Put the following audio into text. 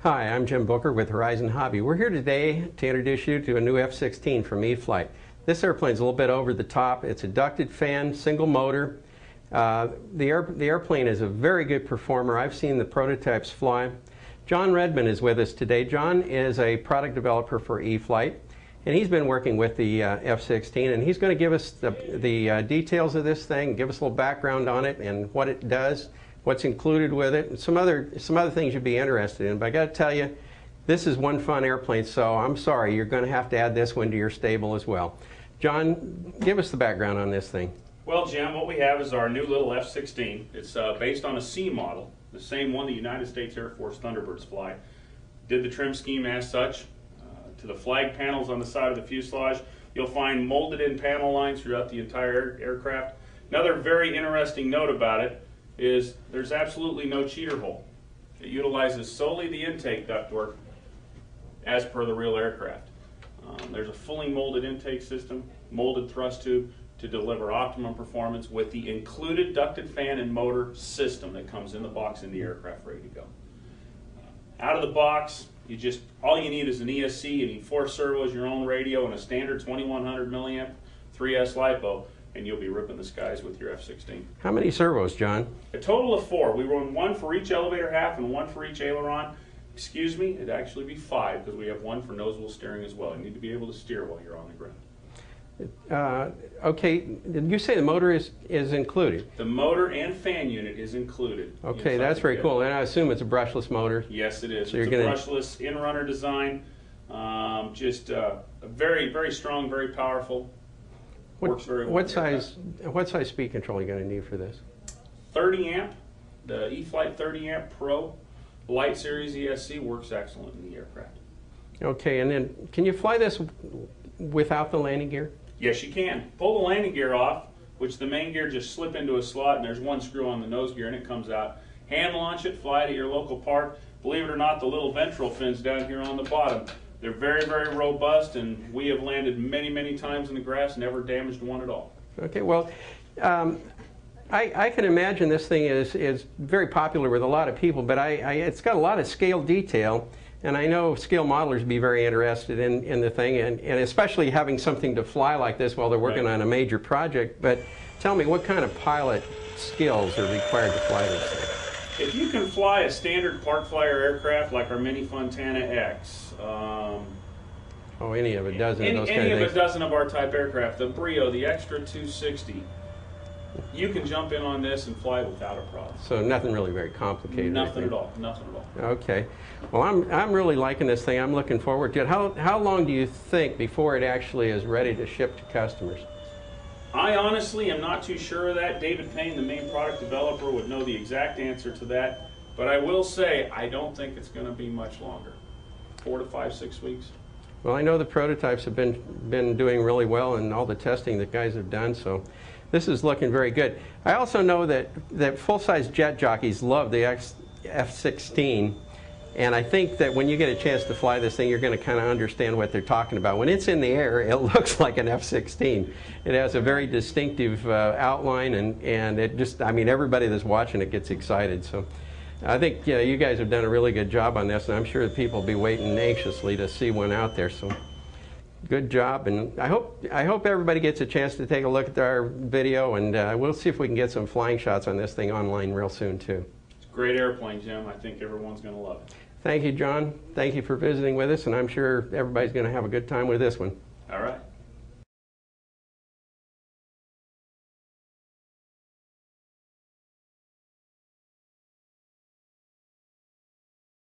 Hi, I'm Jim Booker with Horizon Hobby. We're here today to introduce you to a new F-16 from E-Flite. This airplane's a little bit over the top. It's a ducted fan, single motor. The airplane is a very good performer. I've seen the prototypes fly. John Redmond is with us today. John is a product developer for E-Flite, and he's been working with the F-16, and he's going to give us the details of this thing, give us a little background on it and what it does, what's included with it, and some other things you'd be interested in. But I got to tell you, this is one fun airplane, so I'm sorry, you're going to have to add this one to your stable as well. John, give us the background on this thing. Well, Jim, what we have is our new little F-16. It's based on a C model, the same one the United States Air Force Thunderbirds fly. Did the trim scheme as such. To the flag panels on the side of the fuselage, you'll find molded-in panel lines throughout the entire aircraft. Another very interesting note about it is there's absolutely no cheater hole. It utilizes solely the intake ductwork as per the real aircraft. There's a fully molded intake system, molded thrust tube to deliver optimum performance with the included ducted fan and motor system that comes in the box in the aircraft ready to go. Out of the box, all you need is an ESC, you need 4 servos, your own radio, and a standard 2100 milliamp 3S LiPo, and you'll be ripping the skies with your F-16. How many servos, John? A total of 4. We run 1 for each elevator half and 1 for each aileron. Excuse me, it'd actually be 5 because we have 1 for nose wheel steering as well. You need to be able to steer while you're on the ground. Okay, did you say the motor is included? The motor and fan unit is included. Okay, that's very cool. And I assume it's a brushless motor? Yes, it is. So it's a brushless in-runner design. Just very, very strong, very powerful. Works very well. What size speed control are you going to need for this? 30 amp. The E-Flite 30 amp Pro Light Series ESC works excellent in the aircraft. Okay, and then can you fly this without the landing gear? Yes, you can. Pull the landing gear off, which the main gear just slip into a slot, and there's 1 screw on the nose gear, and it comes out. Hand launch it, fly it at your local park. Believe it or not, the little ventral fins down here on the bottom, they're very, very robust, and we have landed many, many times in the grass, never damaged one at all. Okay, well, I can imagine this thing is very popular with a lot of people, but it's got a lot of scale detail. And I know scale modelers would be very interested in the thing, and especially having something to fly like this while they're working on a major project. But tell me, what kind of pilot skills are required to fly this thing? If you can fly a standard park flyer aircraft like our Mini Fontana X, any of a dozen of those kind of things. Any of a dozen of our type aircraft, the Brio, the Extra 260, you can jump in on this and fly without a problem. So nothing really very complicated. Nothing at all. Nothing at all. Okay. Well, I'm really liking this thing. I'm looking forward to it. How long do you think before it actually is ready to ship to customers? I honestly am not too sure of that. David Payne, the main product developer, would know the exact answer to that. But I will say I don't think it's going to be much longer. 4 to 5, 6 weeks. Well, I know the prototypes have been doing really well, and all the testing that guys have done. So this is looking very good. I also know that full-size jet jockeys love the F-16, and I think that when you get a chance to fly this thing, you're going to kind of understand what they're talking about. When it's in the air, it looks like an F-16. It has a very distinctive outline, and it just, I mean, everybody that's watching it gets excited. So I think you guys have done a really good job on this, and I'm sure that people will be waiting anxiously to see one out there. So good job, and I hope everybody gets a chance to take a look at our video, and we'll see if we can get some flying shots on this thing online real soon too. It's a great airplane, Jim. I think everyone's going to love it. Thank you, John. Thank you for visiting with us, and I'm sure everybody's going to have a good time with this one.